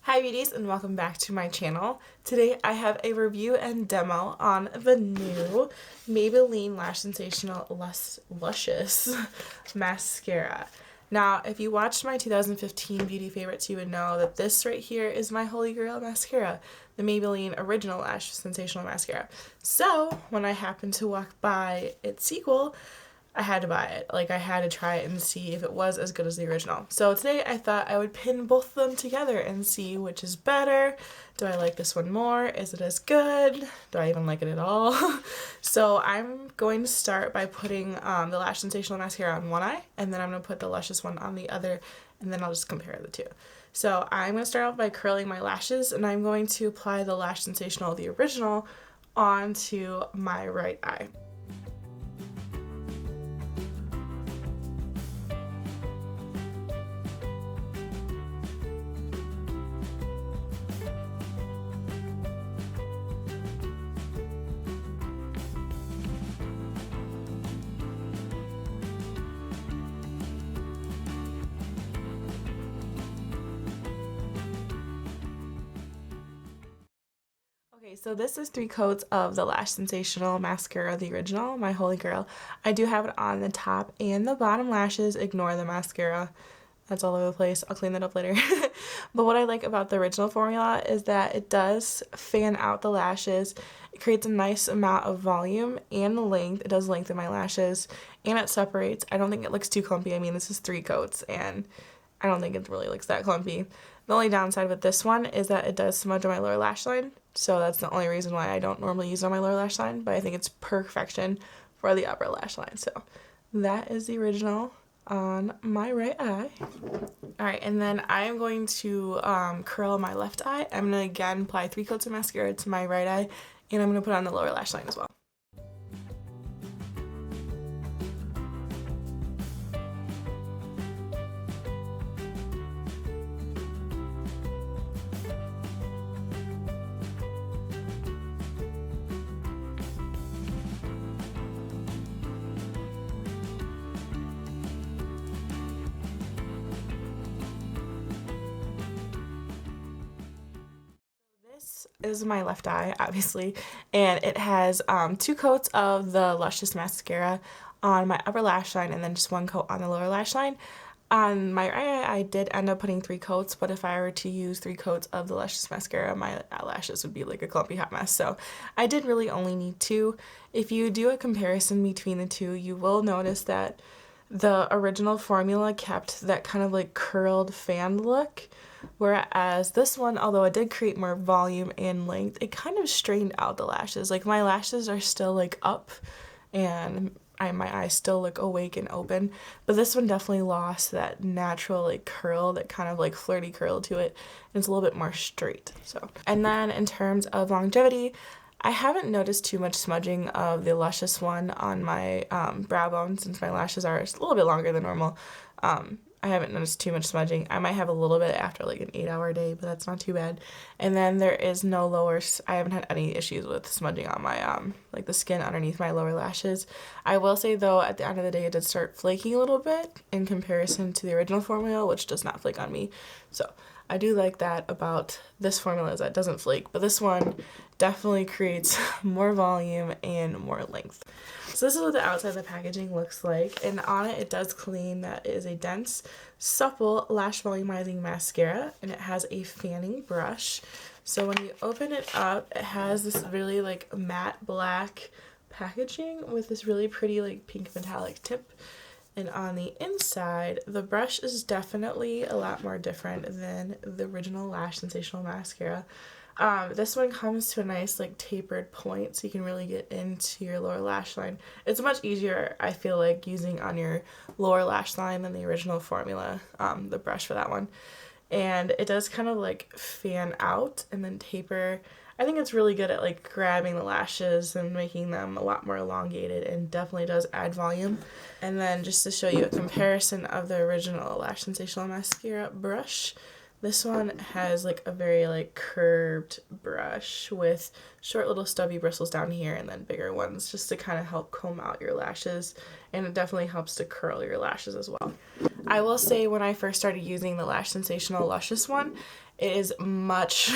Hi beauties and welcome back to my channel. Today I have a review and demo on the new Maybelline Lash Sensational Luscious Mascara. Now if you watched my 2015 beauty favorites you would know that this right here is my holy grail mascara, the Maybelline Original Lash Sensational Mascara. So when I happened to walk by its sequel, I had to buy it. Like, I had to try it and see if it was as good as the original. So today I thought I would pin both of them together and see which is better. Do I like this one more? Is it as good? Do I even like it at all? So I'm going to start by putting the Lash Sensational Mascara on one eye, and then I'm going to put the Luscious one on the other, and then I'll just compare the two. So I'm going to start off by curling my lashes, and I'm going to apply the Lash Sensational, the original, onto my right eye. Okay, so this is 3 coats of the Lash Sensational Mascara, the original, my holy grail. I do have it on the top and the bottom lashes. Ignore the mascara. That's all over the place. I'll clean that up later. But what I like about the original formula is that it does fan out the lashes. It creates a nice amount of volume and length. It does lengthen my lashes and it separates. I don't think it looks too clumpy. I mean, this is 3 coats and I don't think it really looks that clumpy. The only downside with this one is that it does smudge on my lower lash line. So that's the only reason why I don't normally use it on my lower lash line, but I think it's perfection for the upper lash line. So that is the original on my right eye. Alright, and then I am going to curl my left eye. I'm going to again apply 3 coats of mascara to my right eye, and I'm going to put on the lower lash line as well. This is my left eye, obviously, and it has 2 coats of the Luscious Mascara on my upper lash line and then just 1 coat on the lower lash line. On my right eye, I did end up putting 3 coats, but if I were to use 3 coats of the Luscious Mascara, my lashes would be like a clumpy hot mess, so I did really only need 2. If you do a comparison between the two, you will notice that the original formula kept that kind of like curled fan look, whereas this one, although it did create more volume and length, it kind of strained out the lashes. Like, my lashes are still like up and my eyes still look awake and open, but this one definitely lost that natural like curl, that kind of like flirty curl to it, and it's a little bit more straight. So, and then in terms of longevity, I haven't noticed too much smudging of the Luscious one on my brow bone, since my lashes are a little bit longer than normal. I haven't noticed too much smudging. I might have a little bit after like an 8-hour day, but that's not too bad. And then there is no lower, I haven't had any issues with smudging on my, like the skin underneath my lower lashes. I will say though, at the end of the day, it did start flaking a little bit in comparison to the original formula, which does not flake on me. So I do like that about this formula, is that it doesn't flake, but this one definitely creates more volume and more length. So this is what the outside of the packaging looks like, and on it, it does claim that it is a dense, supple lash volumizing mascara, and it has a fanning brush. So when you open it up, it has this really like matte black packaging with this really pretty like pink metallic tip. And on the inside, the brush is definitely a lot more different than the original Lash Sensational Mascara. This one comes to a nice like tapered point, so you can really get into your lower lash line. It's much easier, I feel like, using on your lower lash line than the original formula, the brush for that one. And it does kind of like fan out and then taper. I think it's really good at like grabbing the lashes and making them a lot more elongated, and definitely does add volume. And then just to show you a comparison of the original Lash Sensational Mascara brush, this one has like a very like curved brush with short little stubby bristles down here and then bigger ones just to kind of help comb out your lashes, and it definitely helps to curl your lashes as well. I will say when I first started using the Lash Sensational Luscious one, It is much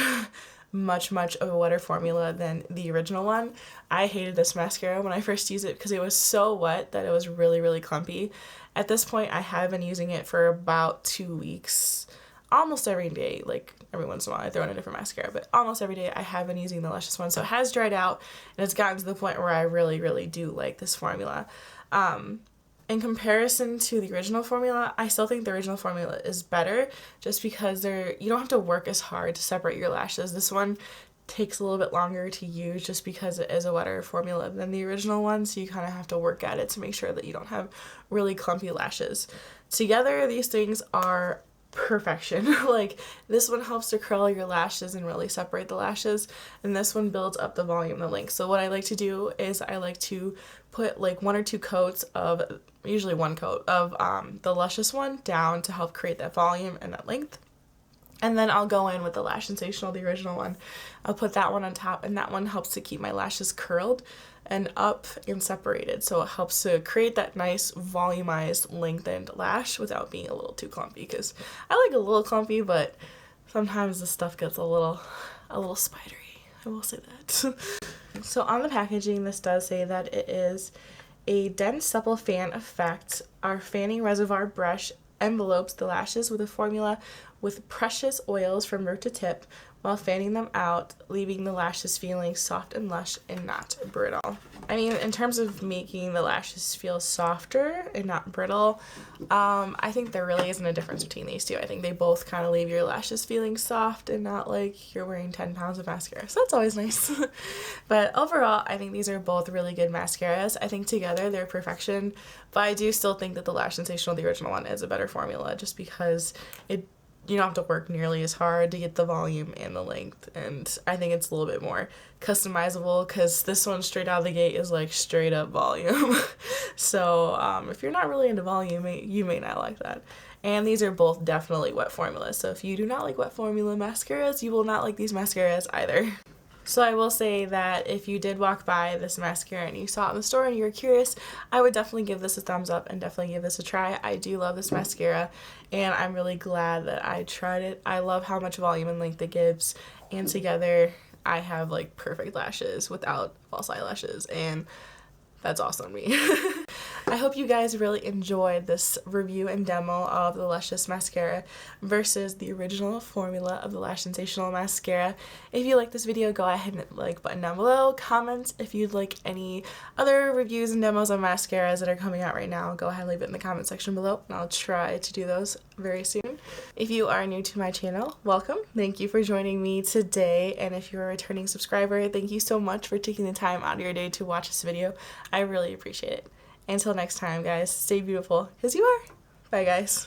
much of a wetter formula than the original one. I hated this mascara when I first used it because it was so wet that it was really clumpy. At this point, I have been using it for about 2 weeks, almost every day. Like every once in a while I throw in a different mascara, but almost every day I have been using the Luscious one. So it has dried out and it's gotten to the point where I really do like this formula. In comparison to the original formula, I still think the original formula is better just because you don't have to work as hard to separate your lashes. This one takes a little bit longer to use just because it is a wetter formula than the original one, so you kind of have to work at it to make sure that you don't have really clumpy lashes. Together, these things are perfection. Like, this one helps to curl your lashes and really separate the lashes, and this one builds up the volume and the length. So what I like to do is I like to put like 1 or 2 coats of, usually 1 coat of the Luscious one down to help create that volume and that length. And then I'll go in with the Lash Sensational, the original one. I'll put that one on top, and that one helps to keep my lashes curled and up and separated. So it helps to create that nice volumized lengthened lash without being a little too clumpy, because I like a little clumpy, but sometimes the stuff gets a little spidery. I will say that. So on the packaging, this does say that it is a dense supple fan effect. Our fanning reservoir brush envelopes the lashes with a formula with precious oils from root to tip while fanning them out, leaving the lashes feeling soft and lush and not brittle. I mean, in terms of making the lashes feel softer and not brittle, I think there really isn't a difference between these two. I think they both kind of leave your lashes feeling soft and not like you're wearing 10 pounds of mascara, so that's always nice. But overall, I think these are both really good mascaras. I think together they're perfection, but I do still think that the Lash Sensational, the original one, is a better formula just because you don't have to work nearly as hard to get the volume and the length, and I think it's a little bit more customizable because this one straight out of the gate is like straight up volume. So if you're not really into volume, you may not like that. And these are both definitely wet formulas, so if you do not like wet formula mascaras, you will not like these mascaras either. So I will say that if you did walk by this mascara and you saw it in the store and you were curious, I would definitely give this a thumbs up and definitely give this a try. I do love this mascara, and I'm really glad that I tried it. I love how much volume and length it gives, and together I have like perfect lashes without false eyelashes, and that's awesome to me. I hope you guys really enjoyed this review and demo of the Luscious Mascara versus the original formula of the Lash Sensational Mascara. If you like this video, go ahead and hit the like button down below. Comment if you'd like any other reviews and demos of mascaras that are coming out right now. Go ahead and leave it in the comment section below, and I'll try to do those very soon. If you are new to my channel, welcome. Thank you for joining me today, and if you're a returning subscriber, thank you so much for taking the time out of your day to watch this video. I really appreciate it. Until next time, guys, stay beautiful, because you are. Bye, guys.